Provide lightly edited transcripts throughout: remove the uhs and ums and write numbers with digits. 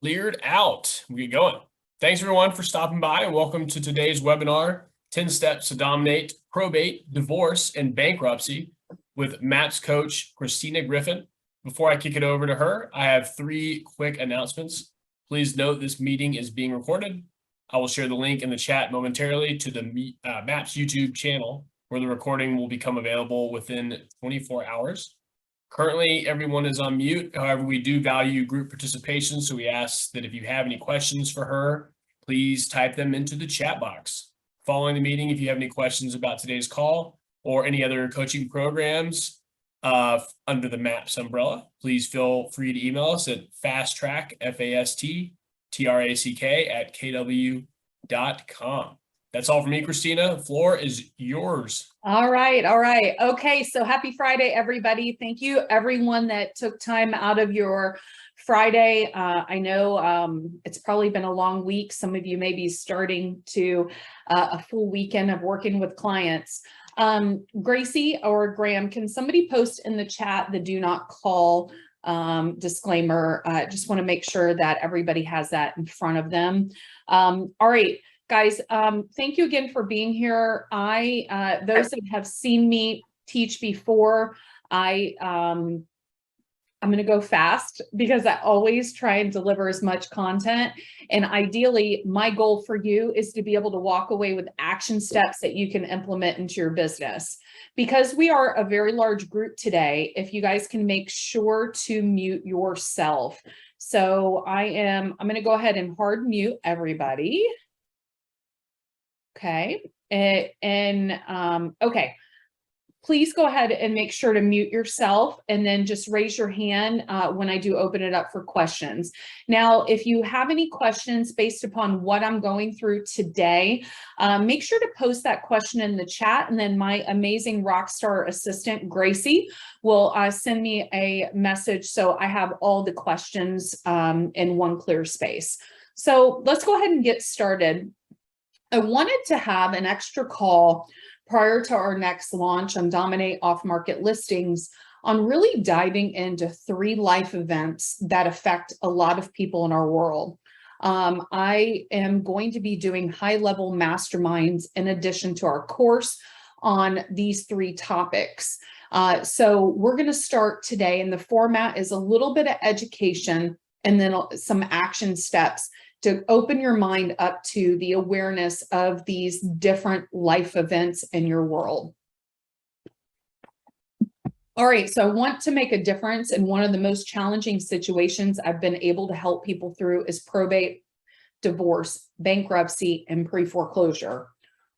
Cleared out. We get going. Thanks everyone for stopping by and welcome to today's webinar, 10 Steps to Dominate Probate, Divorce, and Bankruptcy with MAPS coach, Christina Griffin. Before I kick it over to her, I have 3 quick announcements. Please note this meeting is being recorded. I will share the link in the chat momentarily to the MAPS YouTube channel, where the recording will become available within 24 hours. Currently, everyone is on mute. However, we do value group participation, so we ask that if you have any questions for her, please type them into the chat box. Following the meeting, if you have any questions about today's call or any other coaching programs under the MAPS umbrella, please feel free to email us at fasttrack, FASTTRACK @kw.com. That's all for me, Christina. The floor is yours. All right. Okay, so happy Friday, everybody. Thank you, everyone that took time out of your Friday. I know it's probably been a long week. Some of you may be starting to a full weekend of working with clients. Gracie or Graham, can somebody post in the chat the do not call disclaimer? Just want to make sure that everybody has that in front of them. All right. Guys, thank you again for being here. Those that have seen me teach before, I'm going to go fast because I always try and deliver as much content. And ideally, my goal for you is to be able to walk away with action steps that you can implement into your business. Because we are a very large group today, if you guys can make sure to mute yourself. So I'm going to go ahead and hard mute everybody. Okay. Okay. Please go ahead and make sure to mute yourself and then just raise your hand when I do open it up for questions. Now, if you have any questions based upon what I'm going through today, make sure to post that question in the chat, and then my amazing rock star assistant, Gracie, will send me a message so I have all the questions in one clear space. So let's go ahead and get started. I wanted to have an extra call prior to our next launch on Dominate Off-Market Listings on really diving into 3 life events that affect a lot of people in our world. I am going to be doing high-level masterminds in addition to our course on these 3 topics. So we're going to start today, and the format is a little bit of education and then some action steps to open your mind up to the awareness of these different life events in your world. All right, so I want to make a difference, and one of the most challenging situations I've been able to help people through is probate, divorce, bankruptcy, and pre-foreclosure.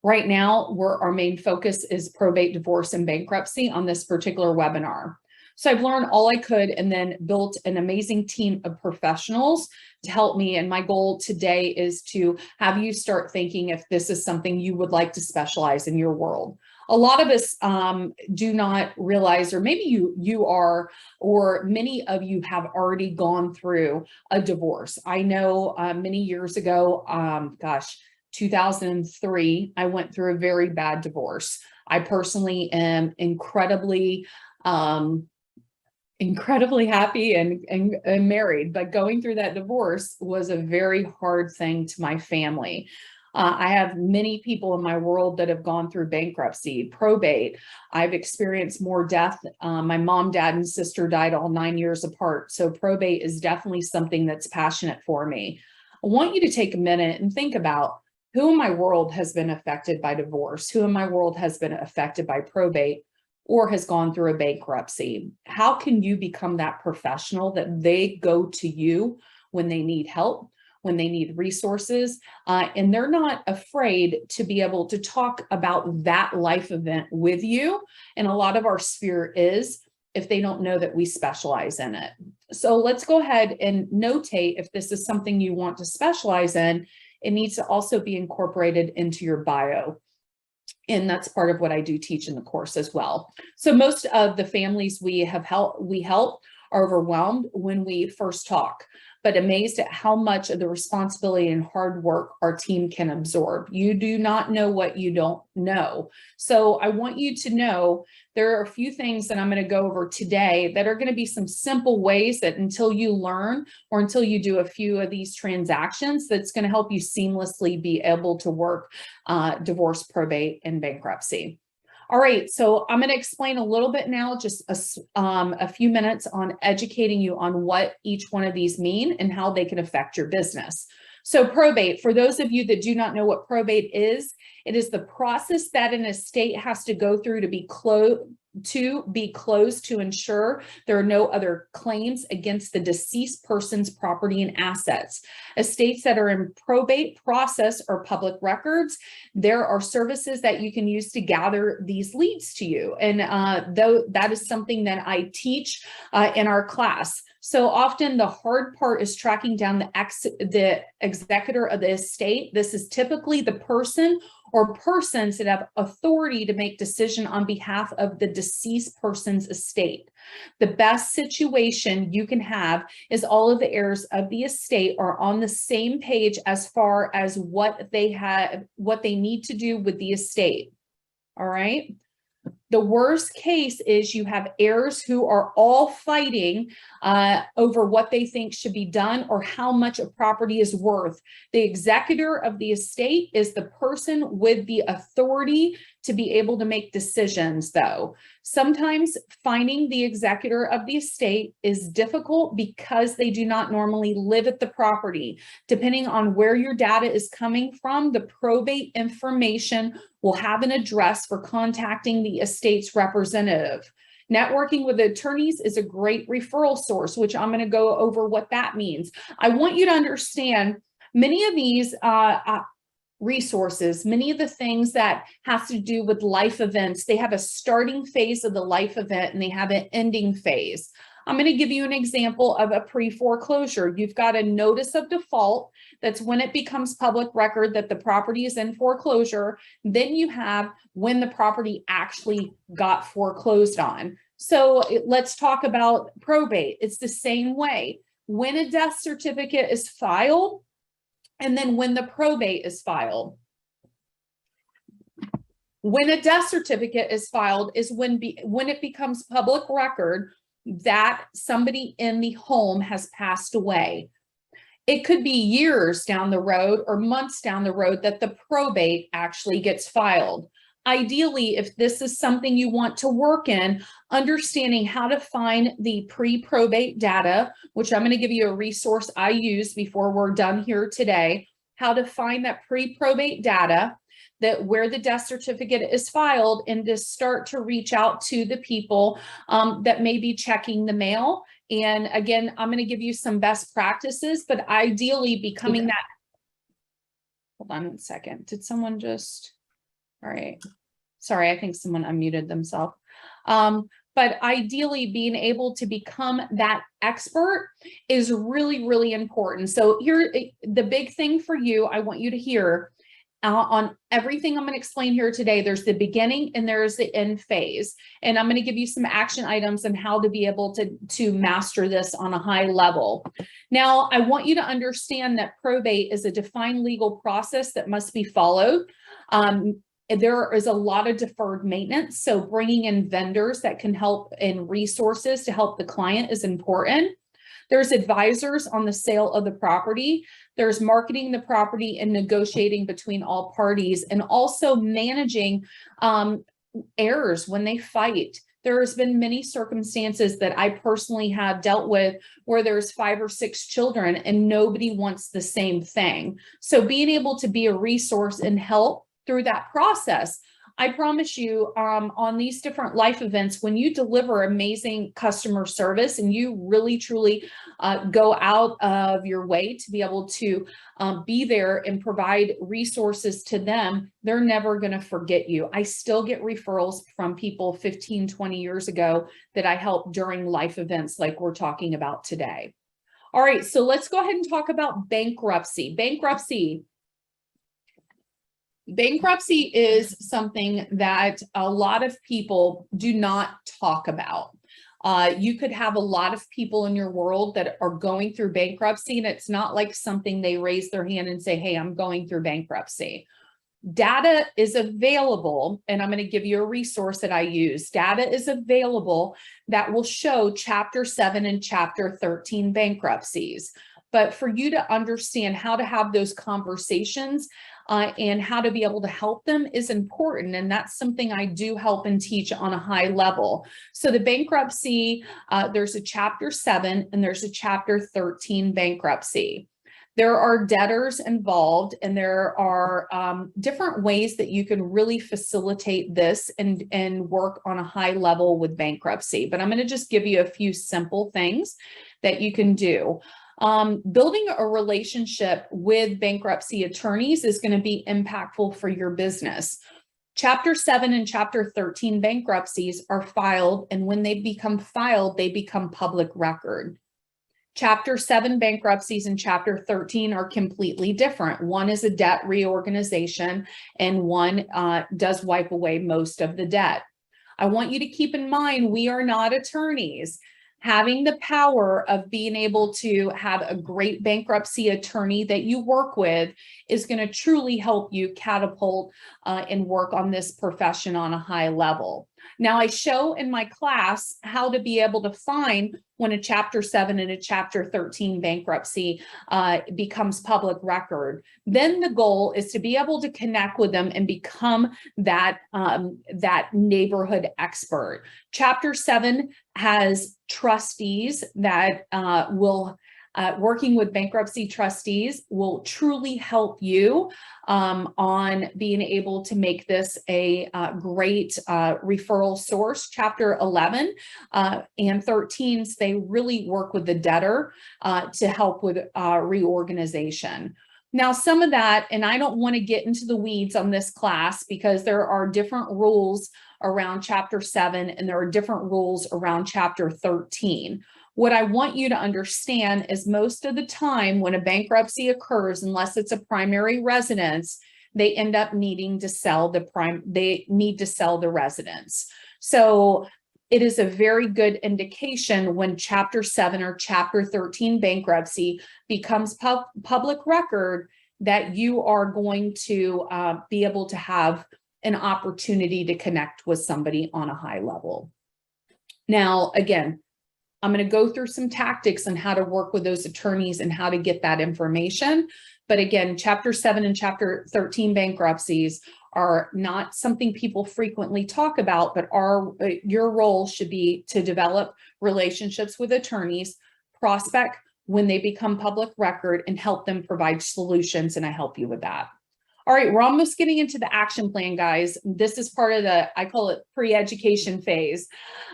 Right now, our main focus is probate, divorce, and bankruptcy on this particular webinar. So I've learned all I could and then built an amazing team of professionals to help me. And my goal today is to have you start thinking if this is something you would like to specialize in your world. A lot of us do not realize, or maybe you are, or many of you have already gone through a divorce. I know many years ago, 2003, I went through a very bad divorce. I personally am incredibly happy and married, but going through that divorce was a very hard thing to my family. I have many people in my world that have gone through bankruptcy, probate. I've experienced more death. My mom, dad, and sister died all 9 years apart. So probate is definitely something that's passionate for me. I want you to take a minute and think about who in my world has been affected by divorce, who in my world has been affected by probate, or has gone through a bankruptcy. How can you become that professional that they go to you when they need help, when they need resources, and they're not afraid to be able to talk about that life event with you? And a lot of our fear is if they don't know that we specialize in it. So let's go ahead and notate if this is something you want to specialize in. It needs to also be incorporated into your bio. And that's part of what I do teach in the course as well. So most of the families we help are overwhelmed when we first talk. but amazed at how much of the responsibility and hard work our team can absorb. You do not know what you don't know. So I want you to know there are a few things that I'm going to go over today that are going to be some simple ways that until you learn or until you do a few of these transactions, that's going to help you seamlessly be able to work divorce, probate, and bankruptcy. All right, so I'm going to explain a little bit now, just a few minutes on educating you on what each one of these mean and how they can affect your business. So probate, for those of you that do not know what probate is, it is the process that an estate has to go through to be closed to ensure there are no other claims against the deceased person's property and assets. Estates that are in probate process are public records. There are services that you can use to gather these leads to you. And though that is something that I teach in our class. So often the hard part is tracking down the executor of the estate. This is typically the person or persons that have authority to make decision on behalf of the deceased person's estate. The best situation you can have is all of the heirs of the estate are on the same page as far as what they need to do with the estate. All right. The worst case is you have heirs who are all fighting over what they think should be done or how much a property is worth. The executor of the estate is the person with the authority to be able to make decisions, though. Sometimes finding the executor of the estate is difficult because they do not normally live at the property. Depending on where your data is coming from, the probate information will have an address for contacting the estate's representative. Networking with attorneys is a great referral source, which I'm going to go over what that means. I want you to understand many of these resources, many of the things that have to do with life events, they have a starting phase of the life event and they have an ending phase. I'm going to give you an example of a pre-foreclosure. You've got a notice of default. That's when it becomes public record that the property is in foreclosure. Then you have when the property actually got foreclosed on. So let's talk about probate. It's the same way. When a death certificate is filed, and then when the probate is filed. When a death certificate is filed is when it becomes public record that somebody in the home has passed away. It could be years down the road or months down the road that the probate actually gets filed. Ideally, if this is something you want to work in, understanding how to find the pre-probate data, which I'm going to give you a resource I use before we're done here today, how to find that pre-probate data, that where the death certificate is filed, and to start to reach out to the people that may be checking the mail. And again, I'm going to give you some best practices, but ideally becoming that. Hold on a second. Did someone just? All right. Sorry, I think someone unmuted themselves. But ideally being able to become that expert is really, really important. So here, the big thing for you, I want you to hear on everything I'm going to explain here today, there's the beginning and there's the end phase. And I'm going to give you some action items on how to be able to master this on a high level. Now, I want you to understand that probate is a defined legal process that must be followed. There is a lot of deferred maintenance. So bringing in vendors that can help and resources to help the client is important. There's advisors on the sale of the property. There's marketing the property and negotiating between all parties, and also managing heirs when they fight. There has been many circumstances that I personally have dealt with where there's 5 or 6 children and nobody wants the same thing. So being able to be a resource and help through that process. I promise you, on these different life events, when you deliver amazing customer service and you really, truly go out of your way to be able to be there and provide resources to them, they're never going to forget you. I still get referrals from people 15, 20 years ago that I helped during life events like we're talking about today. All right, so let's go ahead and talk about bankruptcy. Bankruptcy is something that a lot of people do not talk about. You could have a lot of people in your world that are going through bankruptcy, and it's not like something they raise their hand and say, hey, I'm going through bankruptcy. Data is available, and I'm going to give you a resource that I use. Data is available that will show Chapter 7 and Chapter 13 bankruptcies. But for you to understand how to have those conversations and how to be able to help them is important. And that's something I do help and teach on a high level. So the bankruptcy, there's a Chapter 7 and there's a Chapter 13 bankruptcy. There are debtors involved, and there are different ways that you can really facilitate this and work on a high level with bankruptcy. But I'm going to just give you a few simple things that you can do. Building a relationship with bankruptcy attorneys is going to be impactful for your business. Chapter 7 and Chapter 13 bankruptcies are filed, and when they become filed, they become public record. Chapter 7 bankruptcies and Chapter 13 are completely different. One is a debt reorganization, and one does wipe away most of the debt. I want you to keep in mind, we are not attorneys. Having the power of being able to have a great bankruptcy attorney that you work with is going to truly help you catapult and work on this profession on a high level. Now, I show in my class how to be able to find when a Chapter 7 and a Chapter 13 bankruptcy becomes public record. Then the goal is to be able to connect with them and become that neighborhood expert. Chapter 7 has trustees that working with bankruptcy trustees will truly help you on being able to make this a great referral source. Chapter 11 and 13, they really work with the debtor to help with reorganization. Now, some of that, and I don't want to get into the weeds on this class because there are different rules around Chapter 7 and there are different rules around Chapter 13. What I want you to understand is most of the time when a bankruptcy occurs, unless it's a primary residence, they end up needing to sell they need to sell the residence. So it is a very good indication when Chapter 7 or Chapter 13 bankruptcy becomes public record that you are going to be able to have an opportunity to connect with somebody on a high level. Now, again, I'm going to go through some tactics on how to work with those attorneys and how to get that information. But again, Chapter 7 and Chapter 13 bankruptcies are not something people frequently talk about, but your role should be to develop relationships with attorneys, prospect when they become public record, and help them provide solutions. And I help you with that. All right, we're almost getting into the action plan, guys. This is part of I call it pre-education phase.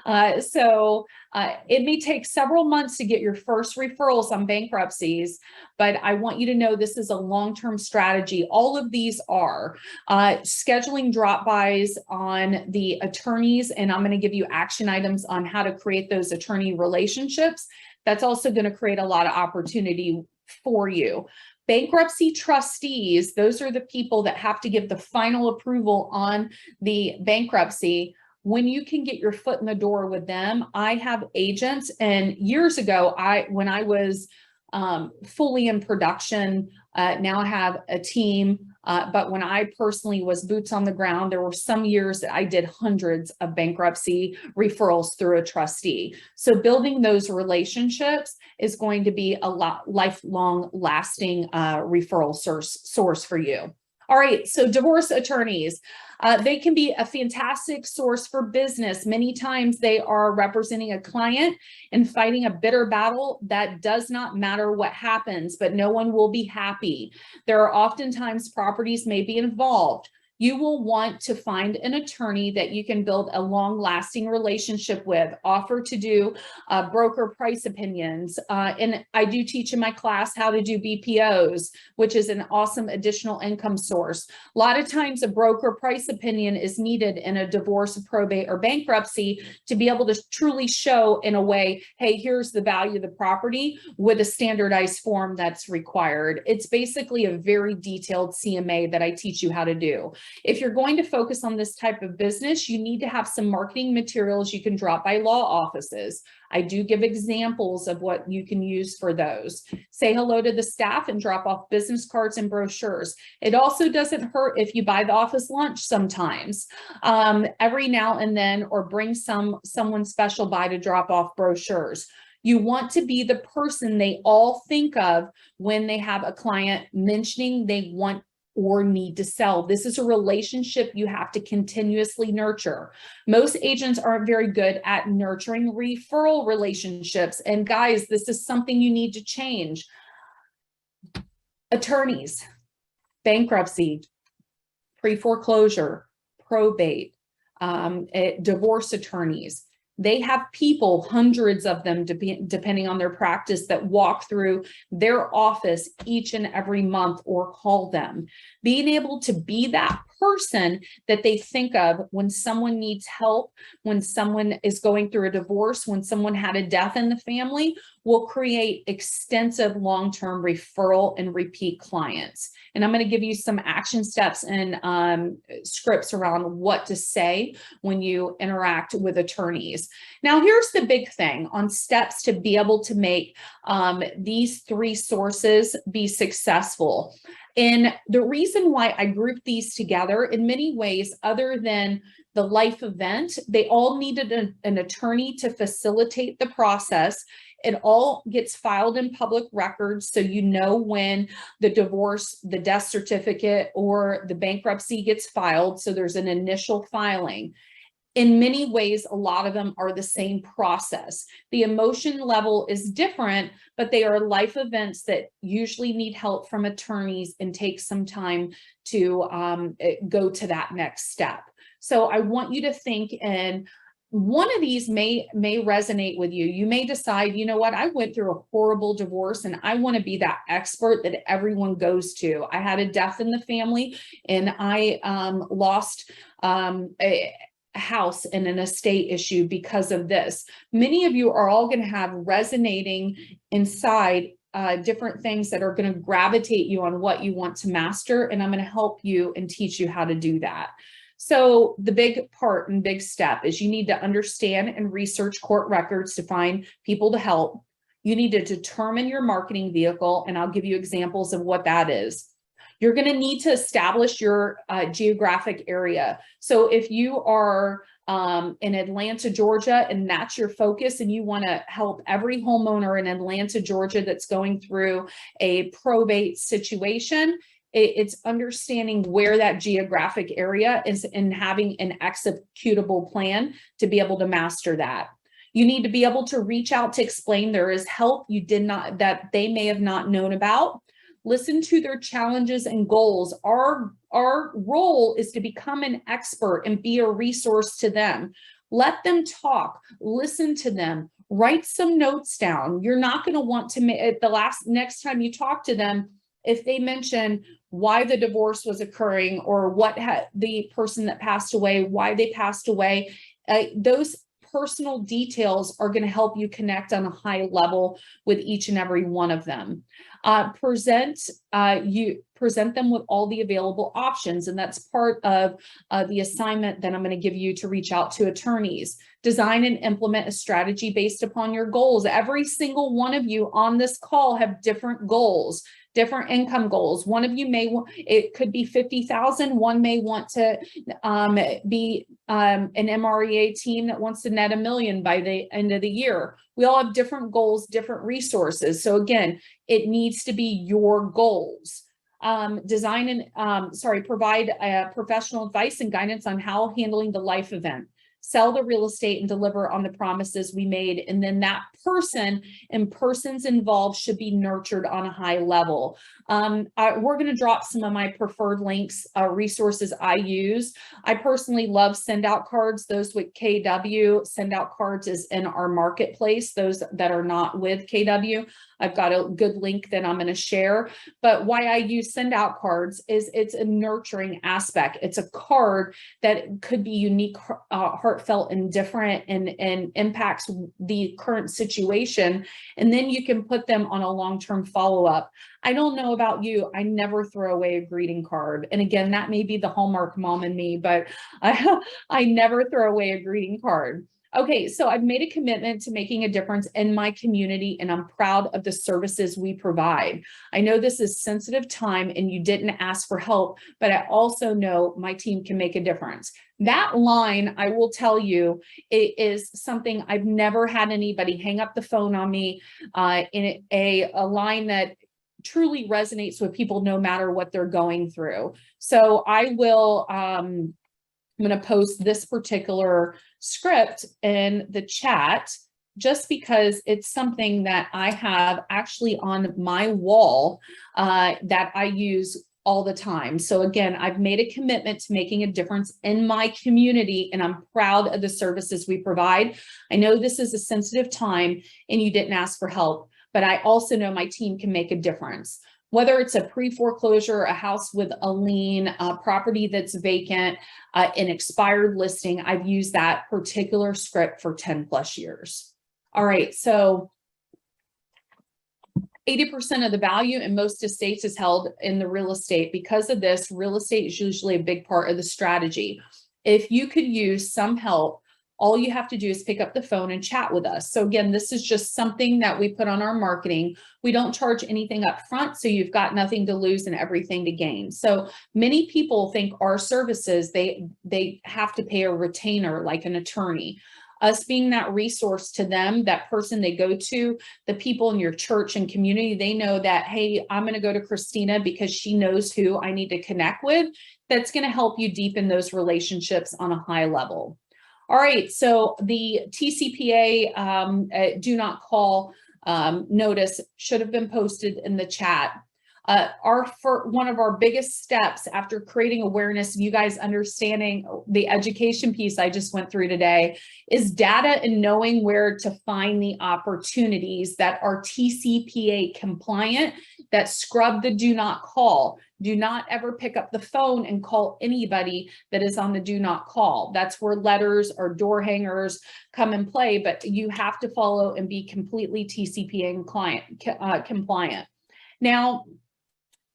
It may take several months to get your first referrals on bankruptcies, but I want you to know this is a long-term strategy. All of these are scheduling drop-bys on the attorneys, and I'm going to give you action items on how to create those attorney relationships. That's also going to create a lot of opportunity for you. Bankruptcy trustees, those are the people that have to give the final approval on the bankruptcy. When you can get your foot in the door with them, I have agents, and years ago, when I was fully in production, now I have a team, but when I personally was boots on the ground, there were some years that I did hundreds of bankruptcy referrals through a trustee. So building those relationships is going to be a lifelong lasting referral source for you. All right, so divorce attorneys, they can be a fantastic source for business. Many times they are representing a client and fighting a bitter battle that does not matter what happens, but no one will be happy. There are oftentimes properties may be involved. You will want to find an attorney that you can build a long-lasting relationship with, offer to do broker price opinions. And I do teach in my class how to do BPOs, which is an awesome additional income source. A lot of times a broker price opinion is needed in a divorce, probate, or bankruptcy to be able to truly show in a way, hey, here's the value of the property with a standardized form that's required. It's basically a very detailed CMA that I teach you how to do. If you're going to focus on this type of business, you need to have some marketing materials you can drop by law offices. I do give examples of what you can use for those. Say hello to the staff and drop off business cards and brochures. It also doesn't hurt if you buy the office lunch sometimes, every now and then, or bring someone special by to drop off brochures. You want to be the person they all think of when they have a client mentioning they want or need to sell. This is a relationship you have to continuously nurture. Most agents aren't very good at nurturing referral relationships. And guys, this is something you need to change. Attorneys, bankruptcy, pre-foreclosure, probate, divorce attorneys. They have people, hundreds of them, depending on their practice, that walk through their office each and every month or call them. Being able to be that person that they think of when someone needs help, when someone is going through a divorce, when someone had a death in the family, will create extensive long-term referral and repeat clients. And I'm going to give you some action steps and scripts around what to say when you interact with attorneys. Now, here's the big thing on steps to be able to make these three sources be successful. And the reason why I group these together, in many ways, other than the life event, they all needed an attorney to facilitate the process. It all gets filed in public records, so you know when the divorce, the death certificate, or the bankruptcy gets filed. So there's an initial filing. In many ways, a lot of them are the same process. The emotion level is different, but they are life events that usually need help from attorneys and take some time to go to that next step. So I want you to think, and one of these may resonate with you. You may decide, you know what, I went through a horrible divorce and I want to be that expert that everyone goes to. I had a death in the family and I lost a house in an estate issue because of this. Many of you are all going to have resonating inside different things that are going to gravitate you on what you want to master. And I'm going to help you and teach you how to do that. So the big part and big step is you need to understand and research court records to find people to help. You need to determine your marketing vehicle, and I'll give you examples of what that is. You're going to need to establish your geographic area. So if you are in Atlanta, Georgia, and that's your focus, and you want to help every homeowner in Atlanta, Georgia that's going through a probate situation, it's understanding where that geographic area is and having an executable plan to be able to master that. You need to be able to reach out to explain there is help you did not, that they may have not known about. Listen to their challenges and goals. Our role is to become an expert and be a resource to them. Let them talk, listen to them, write some notes down. You're not going to want to make next time you talk to them, if they mention why the divorce was occurring or what the person that passed away, why they passed away, those personal details are going to help you connect on a high level with each and every one of them. Present them with all the available options, and that's part of the assignment that I'm going to give you to reach out to attorneys. Design and implement a strategy based upon your goals. Every single one of you on this call have different goals, different income goals. One of you it could be 50,000. One may want to be an MREA team that wants to net $1 million by the end of the year. We all have different goals, different resources. So again, it needs to be your goals. Provide professional advice and guidance on how handling the life event. Sell the real estate and deliver on the promises we made. And then that person and persons involved should be nurtured on a high level. We're going to drop some of my preferred links, resources I use. I personally love send out cards. Those with KW, send out cards is in our marketplace. Those that are not with KW. I've got a good link that I'm going to share. But why I use send out cards is it's a nurturing aspect. It's a card that could be unique, heartfelt, and different, and impacts the current situation. And then you can put them on a long-term follow-up. I don't know about you. I never throw away a greeting card. And again, that may be the Hallmark mom in me, but I never throw away a greeting card. Okay, so I've made a commitment to making a difference in my community, and I'm proud of the services we provide. I know this is sensitive time and you didn't ask for help, but I also know my team can make a difference. That line, I will tell you, it is something I've never had anybody hang up the phone on me, in a line that truly resonates with people no matter what they're going through. So I will, I'm going to post this particular script in the chat just because it's something that I have actually on my wall that I use all the time. So again, I've made a commitment to making a difference in my community, and I'm proud of the services we provide. I know this is a sensitive time and you didn't ask for help, but I also know my team can make a difference. Whether it's a pre-foreclosure, a house with a lien, a property that's vacant, an expired listing, I've used that particular script for 10 plus years. All right, so 80% of the value in most estates is held in the real estate. Because of this, real estate is usually a big part of the strategy. If you could use some help, all you have to do is pick up the phone and chat with us. So again, this is just something that we put on our marketing. We don't charge anything up front, so you've got nothing to lose and everything to gain. So many people think our services, they have to pay a retainer like an attorney. Us being that resource to them, that person they go to, the people in your church and community, they know that, hey, I'm going to go to Christina because she knows who I need to connect with. That's going to help you deepen those relationships on a high level. All right, so the TCPA do not call notice should have been posted in the chat. One of our biggest steps after creating awareness, you guys understanding the education piece I just went through today, is data and knowing where to find the opportunities that are TCPA compliant, that scrub the do not call. Do not ever pick up the phone and call anybody that is on the do not call. That's where letters or door hangers come in play, but you have to follow and be completely TCPA compliant. Now,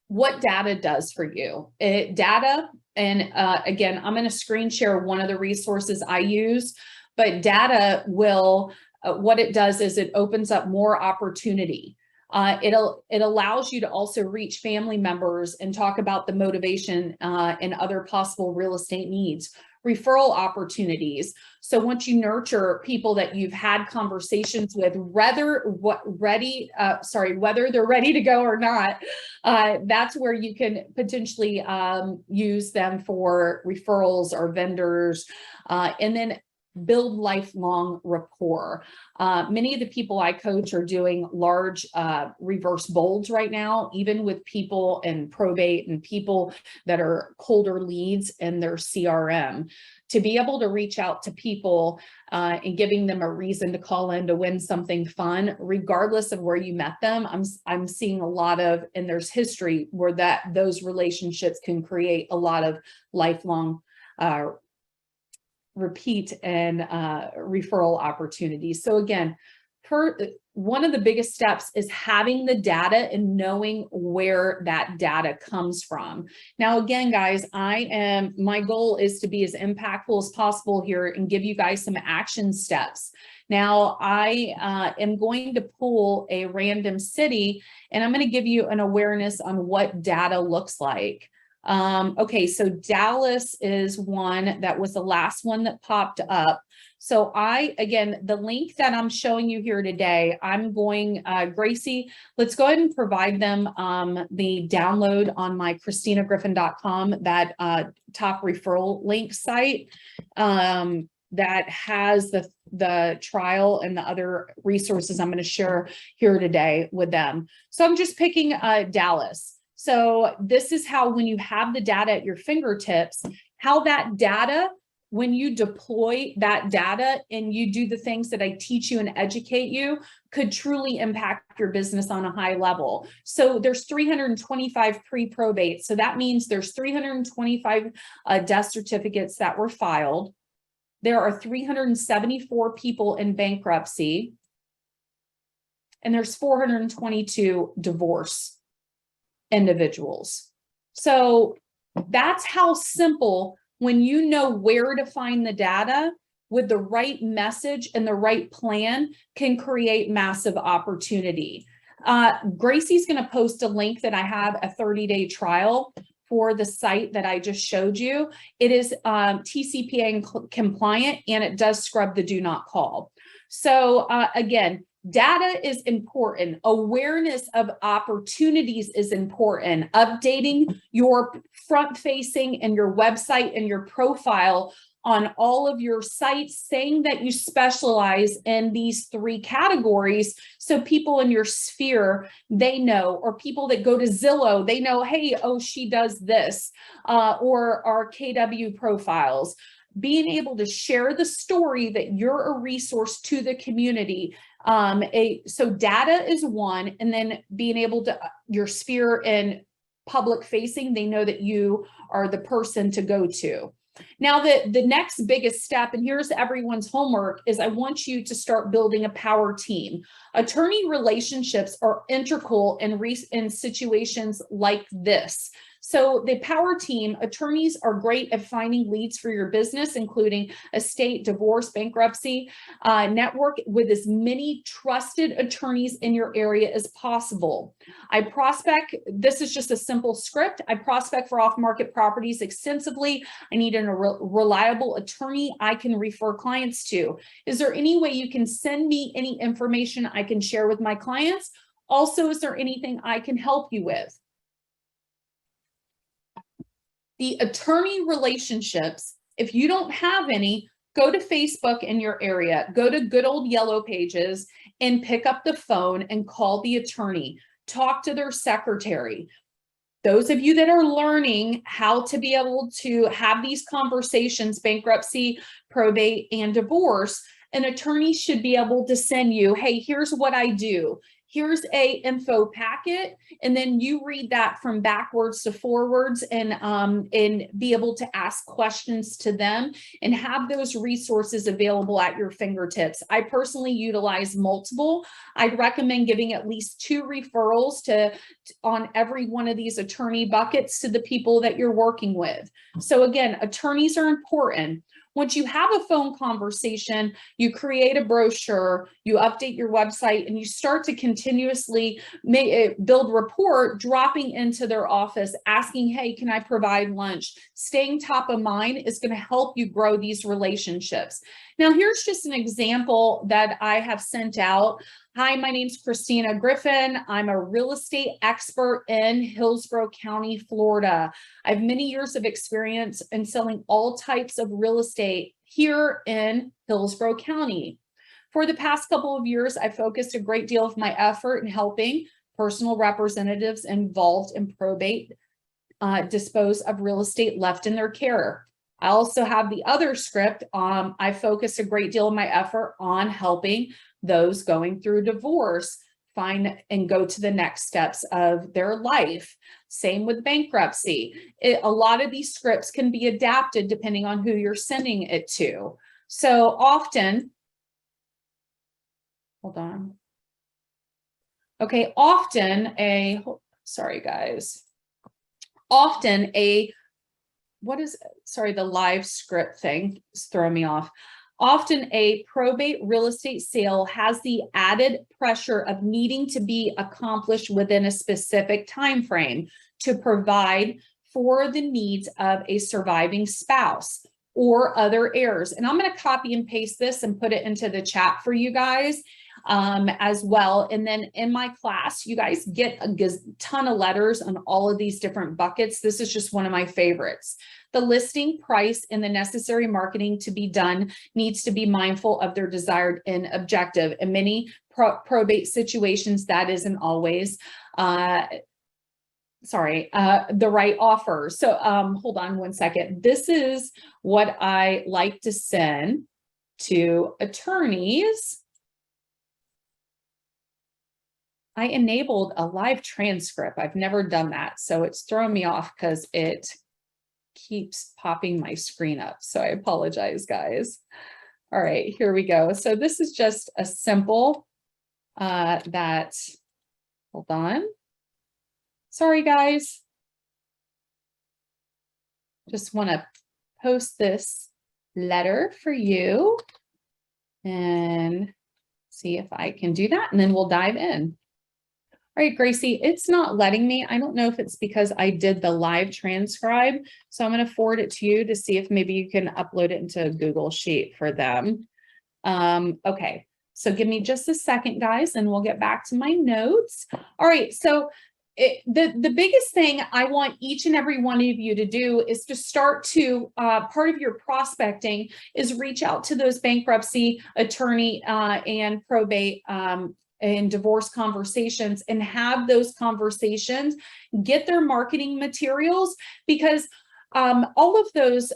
what data does for you. Data, and again, I'm going to screen share one of the resources I use, but data will, what it does is it opens up more opportunity. It allows you to also reach family members and talk about the motivation and other possible real estate needs. Referral opportunities. So once you nurture people that you've had conversations with, whether they're ready to go or not, that's where you can potentially use them for referrals or vendors, and then build lifelong rapport. Many of the people I coach are doing large reverse bolds right now, even with people in probate and people that are colder leads in their CRM. To be able to reach out to people and giving them a reason to call in to win something fun, regardless of where you met them, I'm seeing a lot of, and there's history where those relationships can create a lot of lifelong repeat and referral opportunities. So again, one of the biggest steps is having the data and knowing where that data comes from. Now, again, guys, my goal is to be as impactful as possible here and give you guys some action steps. Now, I am going to pull a random city and I'm going to give you an awareness on what data looks like. Okay, so Dallas is one that was the last one that popped up. So again, the link that I'm showing you here today, I'm going, Gracie, let's go ahead and provide them the download on my ChristinaGriffin.com, that top referral link site that has the trial and the other resources I'm going to share here today with them. So I'm just picking Dallas. So this is how, when you have the data at your fingertips, how that data when you deploy that data and you do the things that I teach you and educate you, could truly impact your business on a high level. So there's 325 pre-probate. So that means there's 325 death certificates that were filed. There are 374 people in bankruptcy. And there's 422 divorce individuals. So that's how simple, when you know where to find the data with the right message and the right plan, can create massive opportunity. Gracie's going to post a link that I have a 30-day trial for the site that I just showed you. It is TCPA compliant, and it does scrub the do not call. So again, data is important. Awareness of opportunities is important. Updating your front facing and your website and your profile on all of your sites, saying that you specialize in these 3 categories. So people in your sphere, they know, or people that go to Zillow, they know, hey, oh, she does this, or our KW profiles. Being able to share the story that you're a resource to the community. So data is one, and then being able to, your sphere and public facing, they know that you are the person to go to. Now, the next biggest step, and here's everyone's homework, is I want you to start building a power team. Attorney relationships are integral in situations like this. So the power team, attorneys are great at finding leads for your business, including estate, divorce, bankruptcy, network with as many trusted attorneys in your area as possible. I prospect, this is just a simple script. I prospect for off-market properties extensively. I need a reliable attorney I can refer clients to. Is there any way you can send me any information I can share with my clients? Also, is there anything I can help you with? The attorney relationships, if you don't have any, go to Facebook in your area, go to good old Yellow Pages and pick up the phone and call the attorney, talk to their secretary. Those of you that are learning how to be able to have these conversations, bankruptcy, probate, and divorce, an attorney should be able to send you, hey, here's what I do. Here's a info packet, and then you read that from backwards to forwards and be able to ask questions to them and have those resources available at your fingertips. I personally utilize multiple. I'd recommend giving at least 2 referrals on every one of these attorney buckets to the people that you're working with. So again, attorneys are important. Once you have a phone conversation, you create a brochure, you update your website, and you start to continuously build rapport, dropping into their office, asking, hey, can I provide lunch? Staying top of mind is going to help you grow these relationships. Now, here's just an example that I have sent out. Hi, my name's Christina Griffin. I'm a real estate expert in Hillsborough County, Florida. I have many years of experience in selling all types of real estate here in Hillsborough County. For the past couple of years, I focused a great deal of my effort in helping personal representatives involved in probate dispose of real estate left in their care. I also have the other script. I focus a great deal of my effort on helping those going through divorce find and go to the next steps of their life. Same with bankruptcy. A lot of these scripts can be adapted depending on who you're sending it to. So often, hold on. Okay, sorry guys. Often the live script thing is throwing me off. Often a probate real estate sale has the added pressure of needing to be accomplished within a specific time frame to provide for the needs of a surviving spouse or other heirs. And I'm going to copy and paste this and put it into the chat for you guys as well. And then in my class, you guys get a ton of letters on all of these different buckets. This is just one of my favorites. The listing price and the necessary marketing to be done needs to be mindful of their desired end objective. In many probate situations, that isn't always the right offer. So hold on one second. This is what I like to send to attorneys. I enabled a live transcript. I've never done that, so it's throwing me off because it keeps popping my screen up. So I apologize, guys. All right, here we go. So this is just a simple hold on. Sorry, guys. Just want to post this letter for you and see if I can do that, and then we'll dive in. All right, Gracie, it's not letting me. I don't know if it's because I did the live transcribe. So I'm going to forward it to you to see if maybe you can upload it into a Google Sheet for them. Okay, so give me just a second, guys, and we'll get back to my notes. All right, so the biggest thing I want each and every one of you to do is to start to, part of your prospecting is reach out to those bankruptcy attorney and probate and divorce conversations, and have those conversations, get their marketing materials, because all of those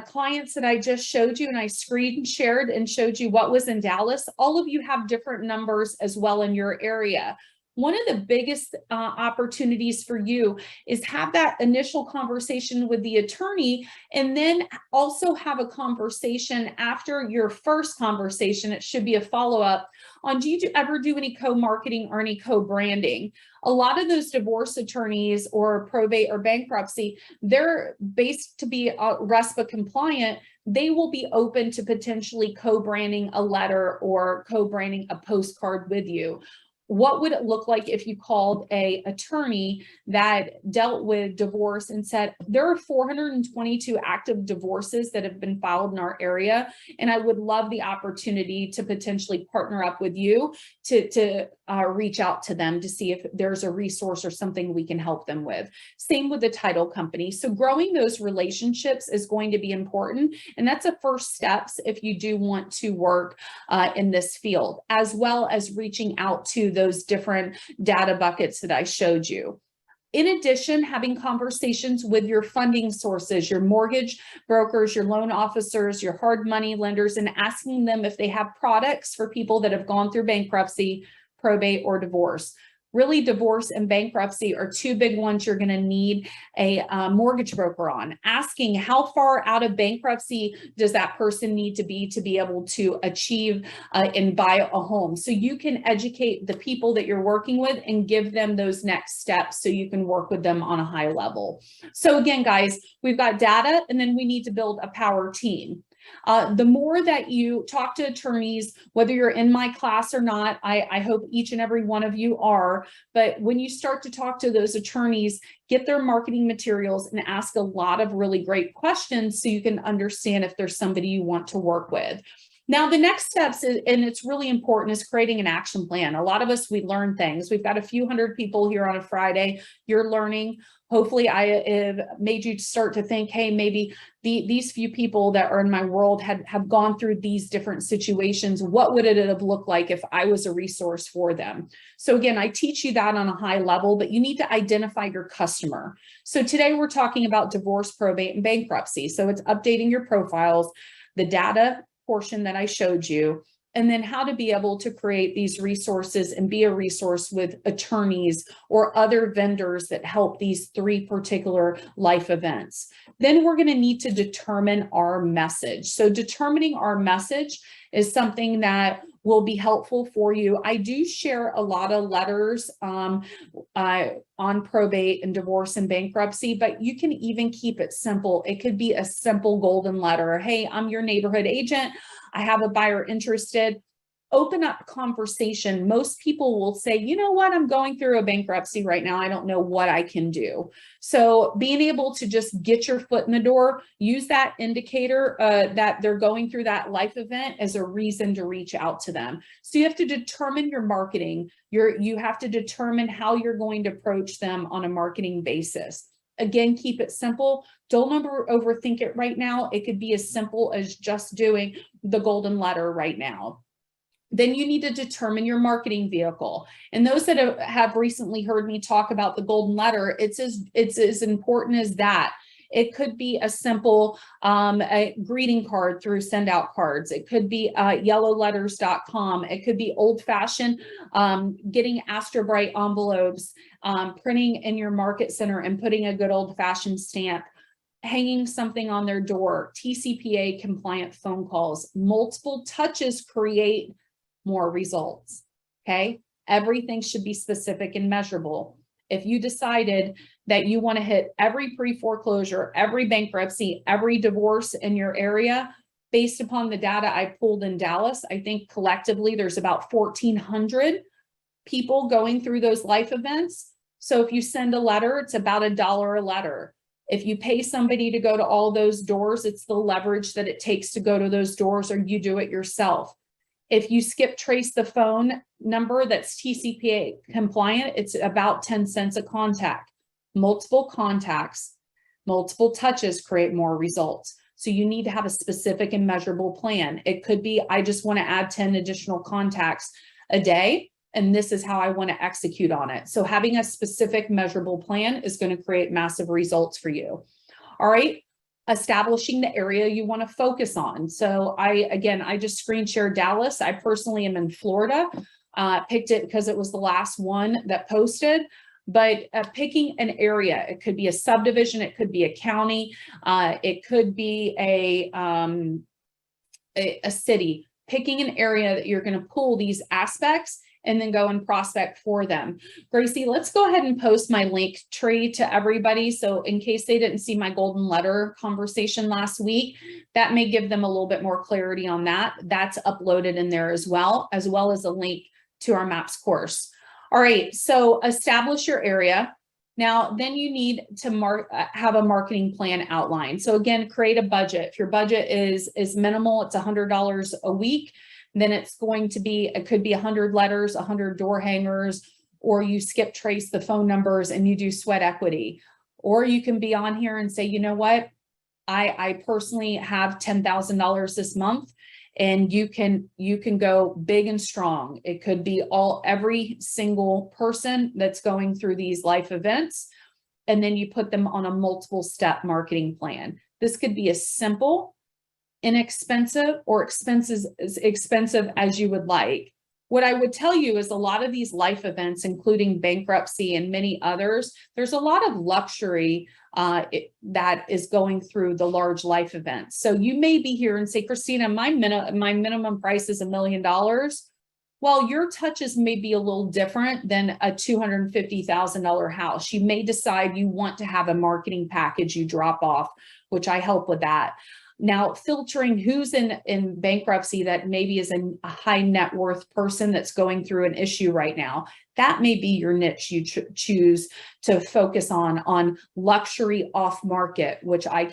clients that I just showed you and I screen shared and showed you what was in Dallas, all of you have different numbers as well in your area. One of the biggest opportunities for you is have that initial conversation with the attorney, and then also have a conversation after your first conversation. It should be a follow-up on, do you ever do any co-marketing or any co-branding? A lot of those divorce attorneys or probate or bankruptcy, they're based to be RESPA compliant. They will be open to potentially co-branding a letter or co-branding a postcard with you. What would it look like if you called an attorney that dealt with divorce and said, there are 422 active divorces that have been filed in our area, and I would love the opportunity to potentially partner up with you to reach out to them to see if there's a resource or something we can help them with. Same with the title company. So growing those relationships is going to be important. And that's a first steps if you do want to work in this field, as well as reaching out to those different data buckets that I showed you. In addition, having conversations with your funding sources, your mortgage brokers, your loan officers, your hard money lenders, and asking them if they have products for people that have gone through bankruptcy, probate, or divorce. Really, divorce and bankruptcy are two big ones you're going to need a mortgage broker on. Asking how far out of bankruptcy does that person need to be able to achieve and buy a home. So you can educate the people that you're working with and give them those next steps so you can work with them on a high level. So again, guys, we've got data, and then we need to build a power team. The more that you talk to attorneys, whether you're in my class or not, I hope each and every one of you are, but when you start to talk to those attorneys, get their marketing materials and ask a lot of really great questions so you can understand if there's somebody you want to work with. Now, the next steps, and it's really important, is creating an action plan. A lot of us, we learn things. We've got a few hundred people here on a Friday. You're learning. Hopefully, I have made you start to think, hey, maybe these few people that are in my world have gone through these different situations. What would it have looked like if I was a resource for them? So again, I teach you that on a high level, but you need to identify your customer. So today we're talking about divorce, probate, and bankruptcy. So it's updating your profiles, the data portion that I showed you, and then how to be able to create these resources and be a resource with attorneys or other vendors that help these three particular life events. Then we're going to need to determine our message. So determining our message is something that will be helpful for you. I do share a lot of letters on probate and divorce and bankruptcy, but you can even keep it simple. It could be a simple golden letter. Hey, I'm your neighborhood agent. I have a buyer interested. Open up conversation. Most people will say, you know what, I'm going through a bankruptcy right now. I don't know what I can do. So being able to just get your foot in the door, use that indicator that they're going through that life event as a reason to reach out to them. So you have to determine your marketing. You have to determine how you're going to approach them on a marketing basis. Again, keep it simple. Don't overthink it right now. It could be as simple as just doing the golden letter right now. Then you need to determine your marketing vehicle. And those that have recently heard me talk about the golden letter, it's as important as that. It could be a simple a greeting card through send out cards. It could be yellowletters.com. It could be old fashioned getting Astro Bright envelopes, printing in your market center and putting a good old fashioned stamp, hanging something on their door, TCPA compliant phone calls. Multiple touches create more results. Okay. Everything should be specific and measurable. If you decided that you want to hit every pre-foreclosure, every bankruptcy, every divorce in your area, based upon the data I pulled in Dallas, I think collectively there's about 1,400 people going through those life events. So if you send a letter, it's about $1 a letter. If you pay somebody to go to all those doors, it's the leverage that it takes to go to those doors, or you do it yourself. If you skip trace the phone number that's TCPA compliant, it's about 10 cents a contact. Multiple contacts, multiple touches create more results. So you need to have a specific and measurable plan. It could be, I just want to add 10 additional contacts a day, and this is how I want to execute on it. So having a specific measurable plan is going to create massive results for you. All right. Establishing the area you want to focus on. So I just screen shared Dallas. I personally am in Florida. Picked it because it was the last one that posted. But picking an area, it could be a subdivision, it could be a county, it could be a city. Picking an area that you're going to pull these aspects and then go and prospect for them. Gracie, let's go ahead and post my link tree to everybody. So in case they didn't see my golden letter conversation last week, that may give them a little bit more clarity on that. That's uploaded in there as well as a link to our MAPS course. All right, so establish your area. Now, then you need to have a marketing plan outline. So again, create a budget. If your budget is minimal, it's $100 a week, then it's going to be, it could be 100 letters, 100 door hangers, or you skip trace the phone numbers and you do sweat equity. Or you can be on here and say, you know what, I personally have $10,000 this month, and you can go big and strong. It could be every single person that's going through these life events, and then you put them on a multiple step marketing plan. This could be as simple, inexpensive, or as expensive as you would like. What I would tell you is a lot of these life events, including bankruptcy and many others, there's a lot of luxury that is going through the large life events. So you may be here and say, Christina, my minimum price is $1 million. Well, your touches may be a little different than a $250,000 house. You may decide you want to have a marketing package you drop off, which I help with that. Now, filtering who's in bankruptcy that maybe is a high net worth person that's going through an issue right now. That may be your niche you choose to focus on luxury off market, which I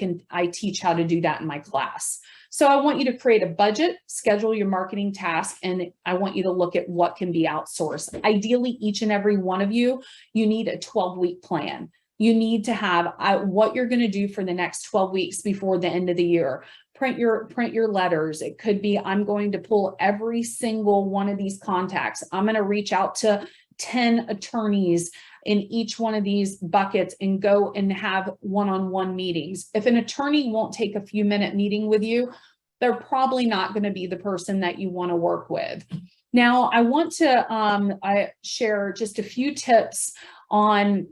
teach how to do that in my class. So I want you to create a budget, schedule your marketing task, and I want you to look at what can be outsourced. Ideally, each and every one of you need a 12-week plan. You need to have what you're going to do for the next 12 weeks before the end of the year. Print your letters. It could be, I'm going to pull every single one of these contacts. I'm going to reach out to 10 attorneys in each one of these buckets and go and have one-on-one meetings. If an attorney won't take a few minute meeting with you, they're probably not going to be the person that you want to work with. Now, I want to share just a few tips on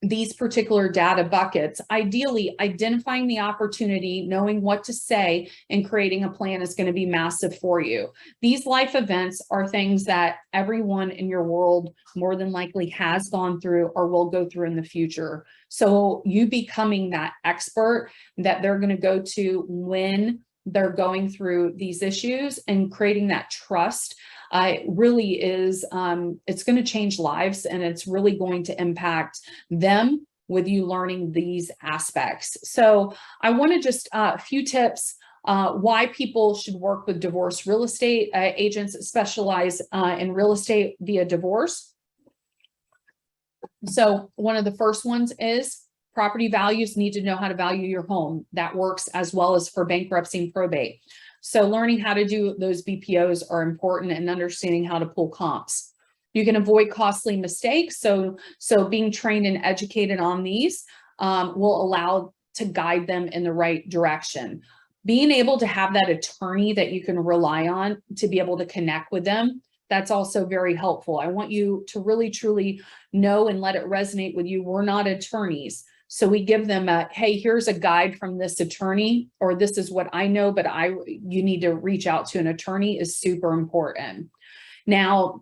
these particular data buckets. Ideally, identifying the opportunity, knowing what to say, and creating a plan is going to be massive for you. These life events are things that everyone in your world more than likely has gone through or will go through in the future. So you becoming that expert that they're going to go to when they're going through these issues and creating that trust really is, it's going to change lives, and it's really going to impact them with you learning these aspects. So I want to just a few tips why people should work with divorce real estate agents that specialize in real estate via divorce. So one of the first ones is property values. Need to know how to value your home. That works as well as for bankruptcy and probate. So learning how to do those BPOs are important, and understanding how to pull comps. You can avoid costly mistakes. So being trained and educated on these will allow to guide them in the right direction. Being able to have that attorney that you can rely on to be able to connect with them, that's also very helpful. I want you to really, truly know and let it resonate with you. We're not attorneys. So we give them a, hey, here's a guide from this attorney, or this is what I know, but you need to reach out to an attorney is super important. Now,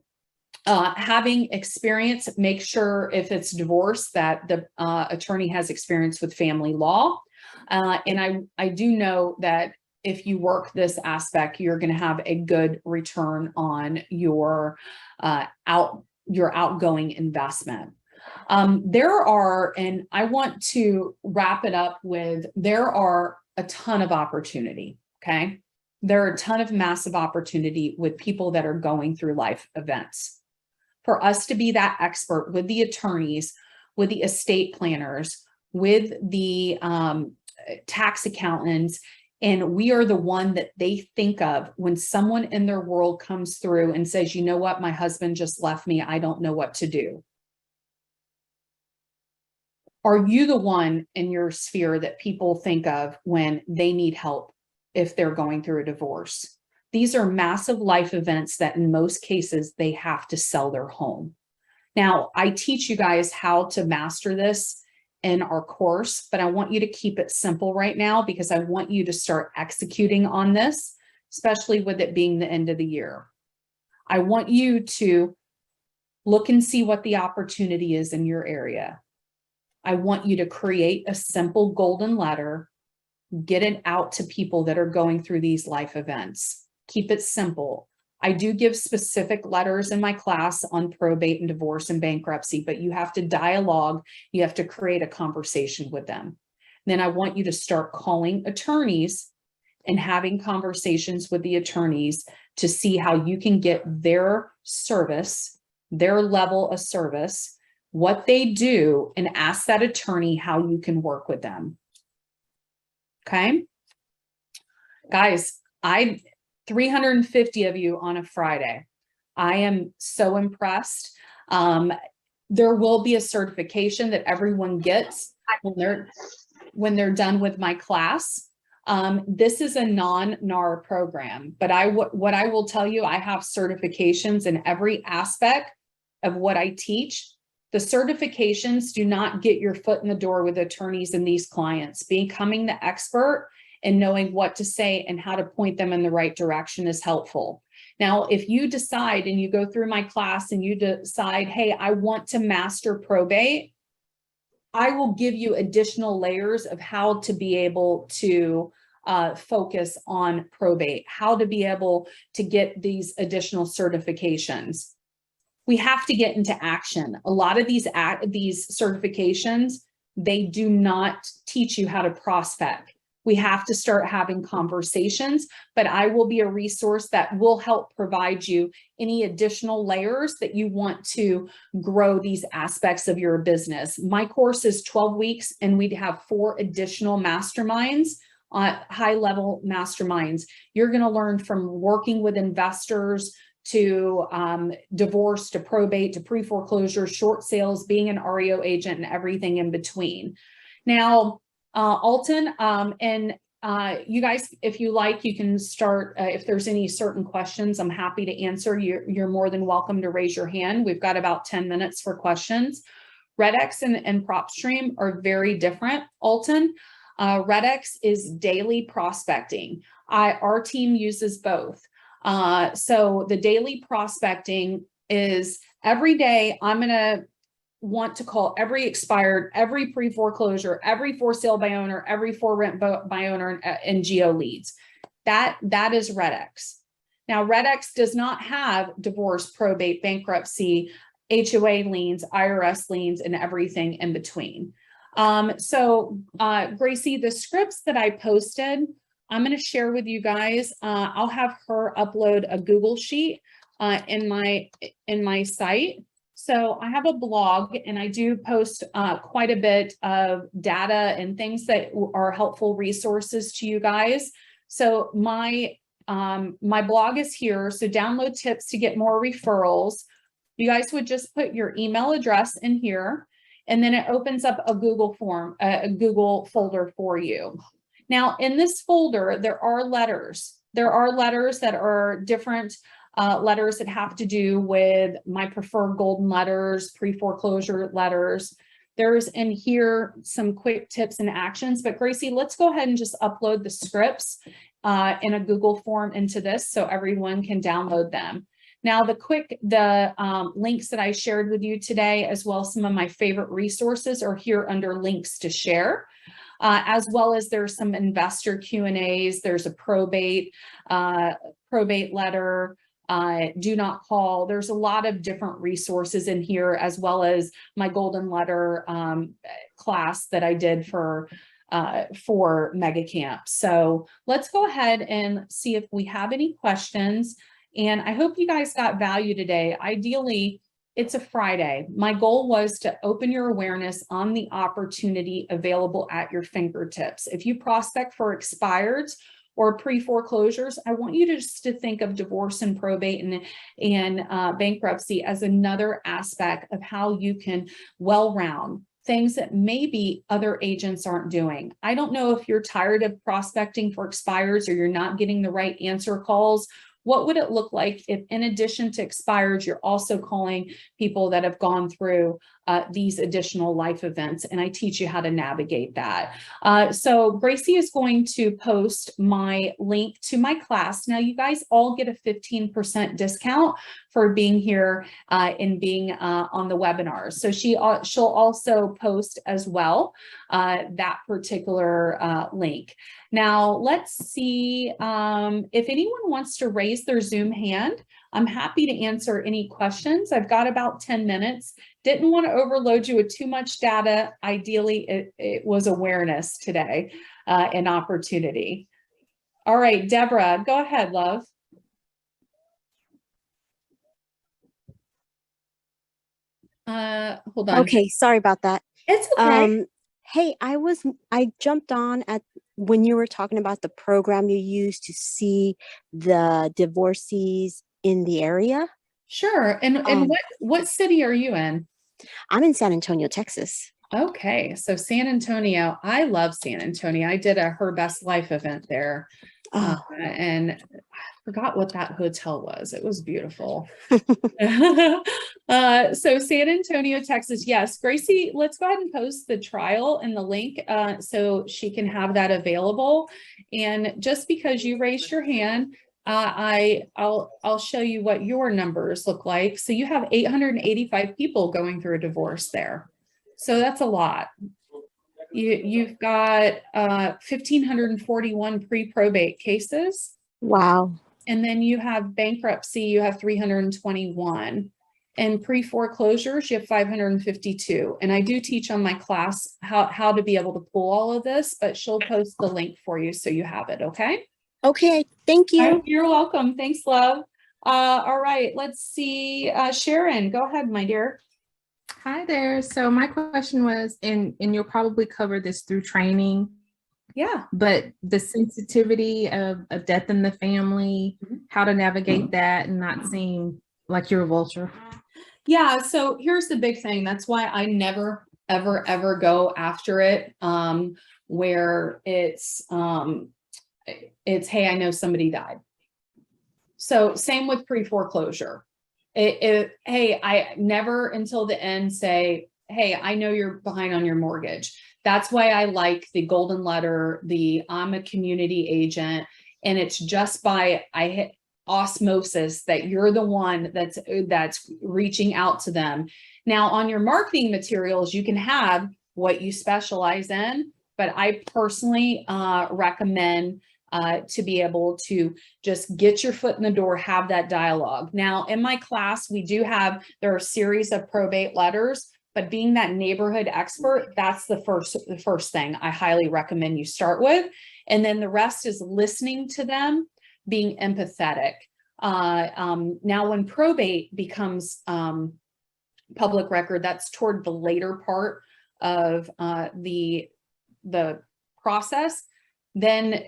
having experience, make sure if it's divorce that the attorney has experience with family law. And I do know that if you work this aspect, you're going to have a good return on your outgoing investment. And I want to wrap it up with, there are a ton of opportunity. Okay. There are a ton of massive opportunity with people that are going through life events. For us to be that expert with the attorneys, with the estate planners, with the tax accountants, and we are the one that they think of when someone in their world comes through and says, you know what, my husband just left me, I don't know what to do. Are you the one in your sphere that people think of when they need help if they're going through a divorce? These are massive life events that in most cases, they have to sell their home. Now, I teach you guys how to master this in our course, but I want you to keep it simple right now because I want you to start executing on this, especially with it being the end of the year. I want you to look and see what the opportunity is in your area. I want you to create a simple golden letter, get it out to people that are going through these life events. Keep it simple. I do give specific letters in my class on probate and divorce and bankruptcy, but you have to dialogue. You have to create a conversation with them. Then I want you to start calling attorneys and having conversations with the attorneys to see how you can get their service, their level of service, what they do, and ask that attorney how you can work with them. Okay. Guys, 350 of you on a Friday. I am so impressed. There will be a certification that everyone gets when they're done with my class. This is a non-NAR program, but what I will tell you, I have certifications in every aspect of what I teach. The certifications do not get your foot in the door with attorneys and these clients. Becoming the expert and knowing what to say and how to point them in the right direction is helpful. Now, if you decide and you go through my class and you decide, hey, I want to master probate, I will give you additional layers of how to be able to focus on probate, how to be able to get these additional certifications. We have to get into action. A lot of these certifications, they do not teach you how to prospect. We have to start having conversations, but I will be a resource that will help provide you any additional layers that you want to grow these aspects of your business. My course is 12 weeks and we'd have 4 additional masterminds, high-level masterminds. You're going to learn from working with investors to divorce, to probate, to pre-foreclosure, short sales, being an REO agent, and everything in between. Now, Alton, you guys, if you like, you can start, if there's any certain questions, I'm happy to answer. You're more than welcome to raise your hand. We've got about 10 minutes for questions. RedX and PropStream are very different, Alton. RedX is daily prospecting. Our team uses both. So the daily prospecting is every day I'm going to want to call every expired, every pre-foreclosure, every for sale by owner, every for rent by owner and geo leads. That is RedX. Now, RedX does not have divorce, probate, bankruptcy, HOA liens, IRS liens, and everything in between. Gracie, the scripts that I posted, I'm going to share with you guys. I'll have her upload a Google sheet in my site. So I have a blog and I do post quite a bit of data and things that are helpful resources to you guys. So my my blog is here. So download tips to get more referrals. You guys would just put your email address in here, and then it opens up a Google form, a Google folder for you. Now, in this folder, there are letters. There are letters that are different letters that have to do with my preferred golden letters, pre-foreclosure letters. There's in here some quick tips and actions, but Gracie, let's go ahead and just upload the scripts in a Google form into this so everyone can download them. Now, the links that I shared with you today, as well as some of my favorite resources, are here under links to share, as well as there's some investor Q&As. There's a probate letter, do not call. There's a lot of different resources in here, as well as my golden letter class that I did for Mega Camp. So let's go ahead and see if we have any questions. And I hope you guys got value today. Ideally, it's a Friday. My goal was to open your awareness on the opportunity available at your fingertips. If you prospect for expireds or pre-foreclosures, I want you to think of divorce and probate and bankruptcy as another aspect of how you can well-round things that maybe other agents aren't doing. I don't know if you're tired of prospecting for expireds or you're not getting the right answer calls. What would it look like if, in addition to expireds, you're also calling people that have gone through these additional life events? And I teach you how to navigate that. So Gracie is going to post my link to my class. Now, you guys all get a 15% discount for being here and being on the webinar. So she'll also post as well that particular link. Now, let's see if anyone wants to raise their Zoom hand. I'm happy to answer any questions. I've got about 10 minutes. Didn't want to overload you with too much data. Ideally, it was awareness today, an opportunity. All right, Deborah, go ahead, love. Hold on. Okay, sorry about that. It's okay. Hey, I jumped on at when you were talking about the program you use to see the divorcees in the area. Sure. And what city are you in? I'm in San Antonio, Texas. Okay, so San Antonio. I love San Antonio. I did a Her Best Life event there. And I forgot what that hotel was. It was beautiful. So San Antonio, Texas. Yes, Gracie, let's go ahead and post the trial and the link so she can have that available. And just because you raised your hand, I'll show you what your numbers look like. So you have 885 people going through a divorce there. So that's a lot. You've got 1,541 pre-probate cases. Wow. And then you have bankruptcy, you have 321. And pre-foreclosures, you have 552. And I do teach on my class how to be able to pull all of this, but she'll post the link for you so you have it, okay? Okay, thank you. You're welcome. Thanks, love. All right, let's see. Sharon, go ahead, my dear. Hi there. So my question was, and you'll probably cover this through training. Yeah. But the sensitivity of a death in the family, how to navigate that and not seem like you're a vulture. Yeah. So here's the big thing. That's why I never, ever, ever go after it where it's, hey, I know somebody died. So same with pre-foreclosure. Hey, I never until the end say, hey, I know you're behind on your mortgage. That's why I like the golden letter, I'm a community agent, and it's just by osmosis that you're the one that's reaching out to them. Now, on your marketing materials, you can have what you specialize in, but I personally recommend to be able to just get your foot in the door, have that dialogue. Now, in my class, there are a series of probate letters, but being that neighborhood expert, that's the first thing I highly recommend you start with. And then the rest is listening to them, being empathetic. Now, when probate becomes public record, that's toward the later part of the process. then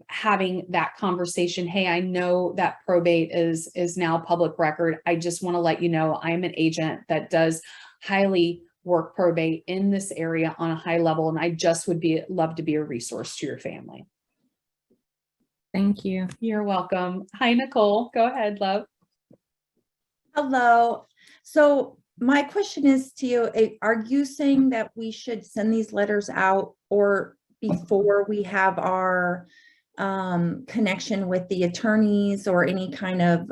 having that conversation, hey, I know that probate is now public record. I just want to let you know I am an agent that does highly work probate in this area on a high level, and I just would love to be a resource to your family. Thank you. You're welcome. Hi, Nicole. Go ahead, love. Hello. So my question is to you, are you saying that we should send these letters out or before we have our connection with the attorneys or any kind of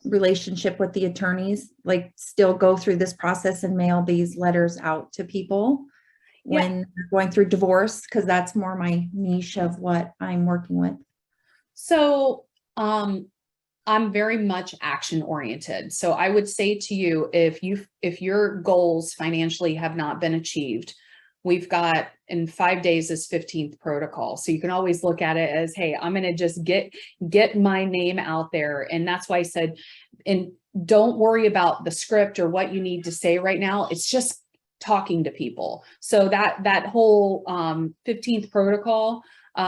relationship with the attorneys, like still go through this process and mail these letters out to people when they're going through divorce? Because that's more my niche of what I'm working with. So I'm very much action oriented. So I would say to you, if your goals financially have not been achieved, we've got in 5 days this 15th protocol. So you can always look at it as, hey, I'm going to just get my name out there. And that's why I said, and don't worry about the script or what you need to say right now. It's just talking to people. So that whole 15th protocol, the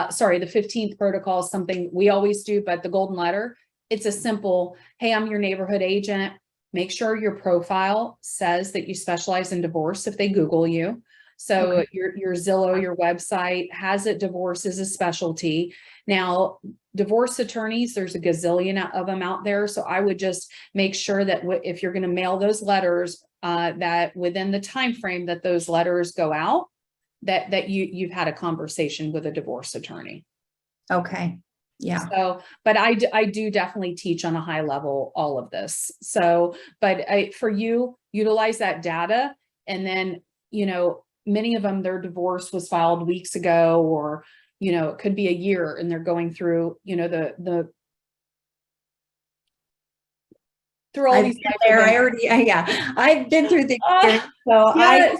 15th protocol is something we always do, but the golden letter, it's a simple, hey, I'm your neighborhood agent. Make sure your profile says that you specialize in divorce if they Google you. So Okay. your Zillow, your website has it, divorce is a specialty. Now, divorce attorneys, there's a gazillion of them out there. So I would just make sure that if you're going to mail those letters, that within the time frame that those letters go out, that you've had a conversation with a divorce attorney. Okay. Yeah. So, but I do definitely teach on a high level all of this. So, but for you, utilize that data, and then, many of them, their divorce was filed weeks ago, or, it could be a year, and they're going through, through all these. I've been through the experience,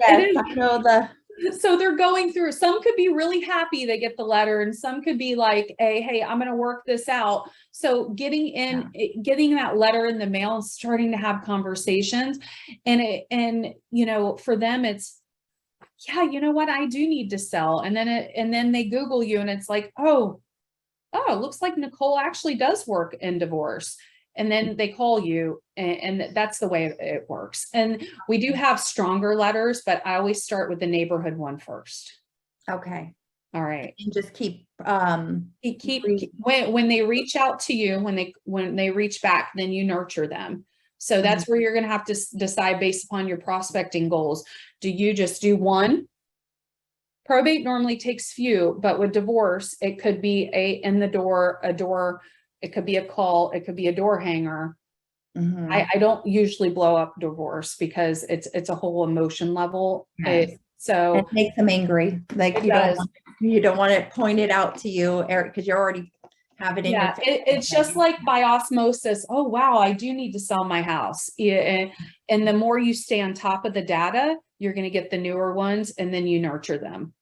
I know the. So they're going through, some could be really happy they get the letter, and some could be like, hey, I'm going to work this out. So getting that letter in the mail and starting to have conversations, and for them, it's, yeah, you know what, I do need to sell. And then they Google you, and it's like, oh, it looks like Nicole actually does work in divorce. And then they call you, and that's the way it works. And we do have stronger letters, but I always start with the neighborhood one first. Okay. All right. And just keep when they reach out to you, when they reach back, then you nurture them. So that's where you're going to have to decide based upon your prospecting goals. Do you just do one? Probate normally takes few, but with divorce, it could be a door. It could be a call. It could be a door hanger. Mm-hmm. I don't usually blow up divorce because it's a whole emotion level. Yes. So it makes them angry. Like you don't want it pointed out to you, Eric, because you already have it in your face. It's just like by osmosis. Oh, wow, I do need to sell my house. Yeah, and the more you stay on top of the data, you're going to get the newer ones, and then you nurture them.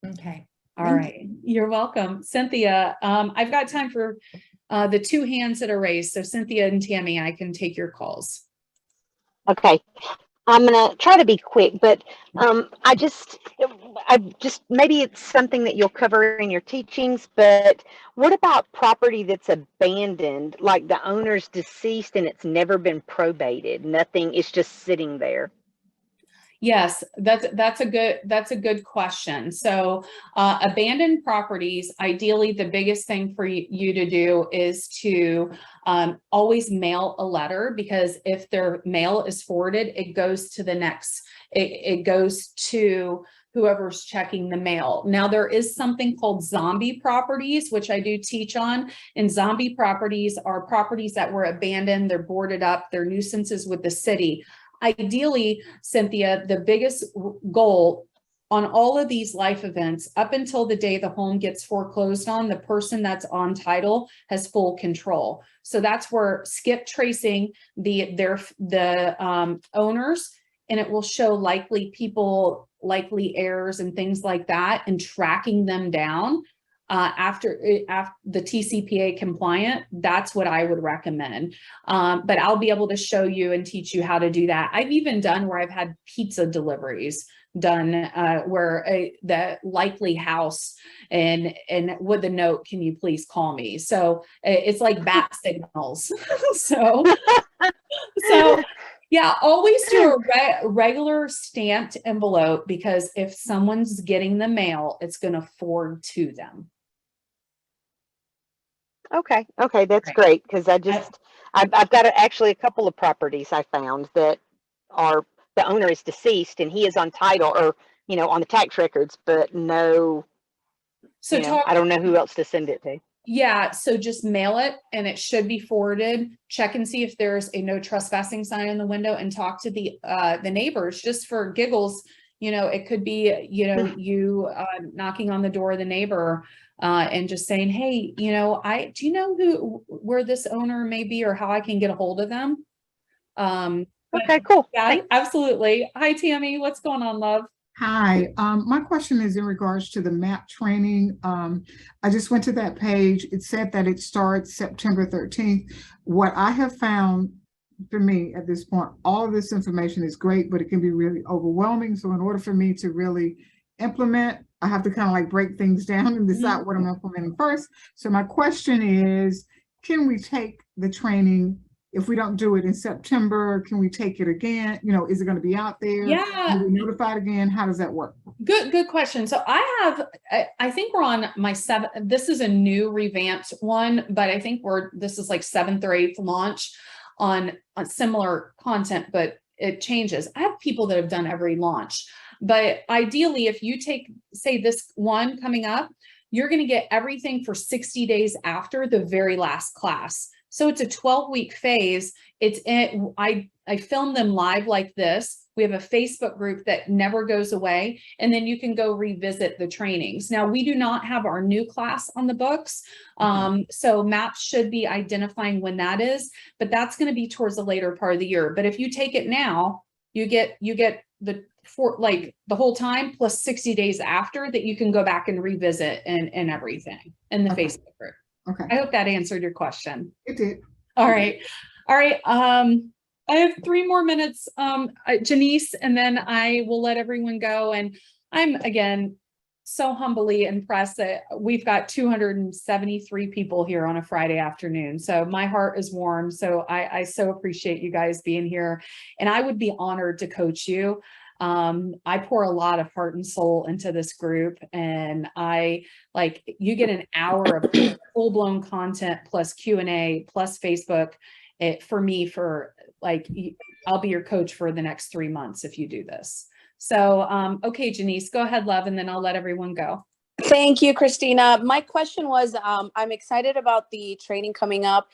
Okay. All right. You're welcome. Cynthia, I've got time for the two hands that are raised. So Cynthia and Tammy, I can take your calls. Okay. I'm going to try to be quick, but I just maybe it's something that you'll cover in your teachings, but what about property that's abandoned, like the owner's deceased and it's never been probated? Nothing, it's just sitting there. Yes, that's a good question. So abandoned properties, ideally, the biggest thing for you to do is to always mail a letter, because if their mail is forwarded, it goes to the next, it goes to whoever's checking the mail. Now, there is something called zombie properties, which I do teach on. And zombie properties are properties that were abandoned, they're boarded up, they're nuisances with the city. Ideally, Cynthia, the biggest goal on all of these life events, up until the day the home gets foreclosed on, the person that's on title has full control. So that's where skip tracing the owners, and it will show likely people, likely heirs and things like that, and tracking them down. After the TCPA compliant, that's what I would recommend. But I'll be able to show you and teach you how to do that. I've even done where I've had pizza deliveries. done where the likely house and with a note, can you please call me? So it's like bat signals. So yeah, always do a regular stamped envelope, because if someone's getting the mail, it's going to forward to them. Okay, that's Right. great, because I've got actually a couple of properties I found that are, the owner is deceased and he is on title, or on the tax records, but no, So I don't know who else to send it to. yeah, so just mail it and it should be forwarded. Check and see if there's a no trespassing sign in the window, and talk to the neighbors just for giggles. It could be, you knocking on the door of the neighbor and just saying, hey, do you know where this owner may be, or how I can get a hold of them? Okay, cool. Yeah, Thanks. absolutely. Hi, Tammy. What's going on, love? Hi, my question is in regards to the MAP training. I just went to that page. It said that it starts September 13th. What I have found for me at this point, all of this information is great, but it can be really overwhelming. So in order for me to really implement, I have to kind of like break things down and decide what I'm implementing first. So my question is, can we take the training? If we don't do it in September, can we take it again? Is it going to be out there? Yeah. Will we be notified again? How does that work? Good question. So I think we're on my seventh, this is a new revamped one, but I think this is like 7th or 8th launch on similar content, but it changes. I have people that have done every launch, but ideally, if you take, say, this one coming up, you're going to get everything for 60 days after the very last class. So it's a 12-week phase. I film them live like this. We have a Facebook group that never goes away, and then you can go revisit the trainings. Now, we do not have our new class on the books. So MAPS should be identifying when that is, but that's going to be towards the later part of the year. But if you take it now, you get the whole time plus 60 days after that, you can go back and revisit and everything in the Facebook group. Okay. I hope that answered your question. It did. All right. I have 3 more minutes, Janice, and then I will let everyone go. And I'm, again, so humbly impressed that we've got 273 people here on a Friday afternoon. So my heart is warm. So I so appreciate you guys being here. And I would be honored to coach you. I pour a lot of heart and soul into this group, and you get an hour of full-blown content plus Q&A plus Facebook. I'll be your coach for the next 3 months if you do this. So, okay, Janice, go ahead, love, and then I'll let everyone go. Thank you, Christina. My question was, I'm excited about the training coming up.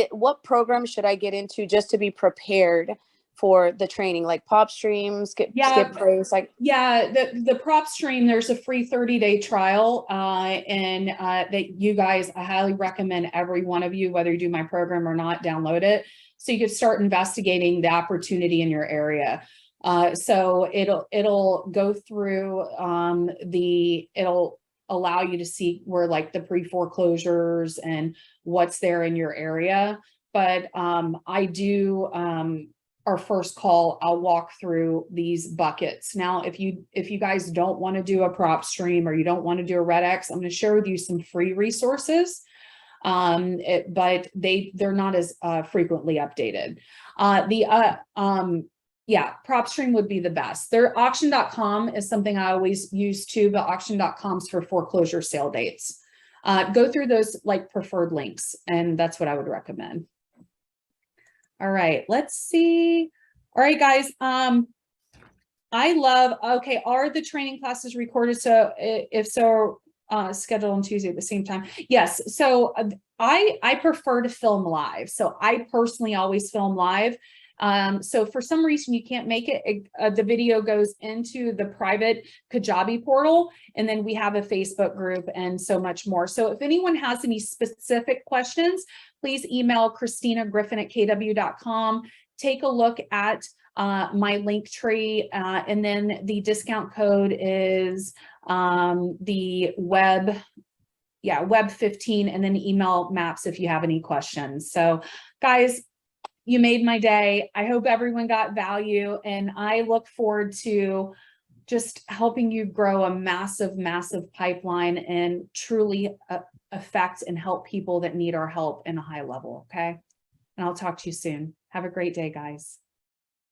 What program should I get into just to be prepared for the training, like PropStream, skip trace? The PropStream, there's a free 30-day trial, and that you guys, I highly recommend every one of you, whether you do my program or not, download it so you could start investigating the opportunity in your area. So it'll go through it'll allow you to see where like the pre-foreclosures and what's there in your area. But I do our first call, I'll walk through these buckets. Now, if you guys don't want to do a PropStream or you don't want to do a RedX, I'm going to share with you some free resources. But they're not as frequently updated. PropStream would be the best. Their auction.com is something I always use too, but auction.com's for foreclosure sale dates. Go through those like preferred links, and that's what I would recommend. All right, let's see. All right, guys. Are the training classes recorded? So if so, scheduled on Tuesday at the same time. Yes. So I prefer to film live. So I personally always film live. So for some reason you can't make it, the video goes into the private Kajabi portal, and then we have a Facebook group and so much more. So if anyone has any specific questions, please email Christina Griffin at kw.com. Take a look at my link tree, and then the discount code is the web 15, and then email MAPS if you have any questions. So guys, you made my day. I hope everyone got value, and I look forward to just helping you grow a massive, massive pipeline and truly affect and help people that need our help in a high level. Okay. And I'll talk to you soon. Have a great day, guys.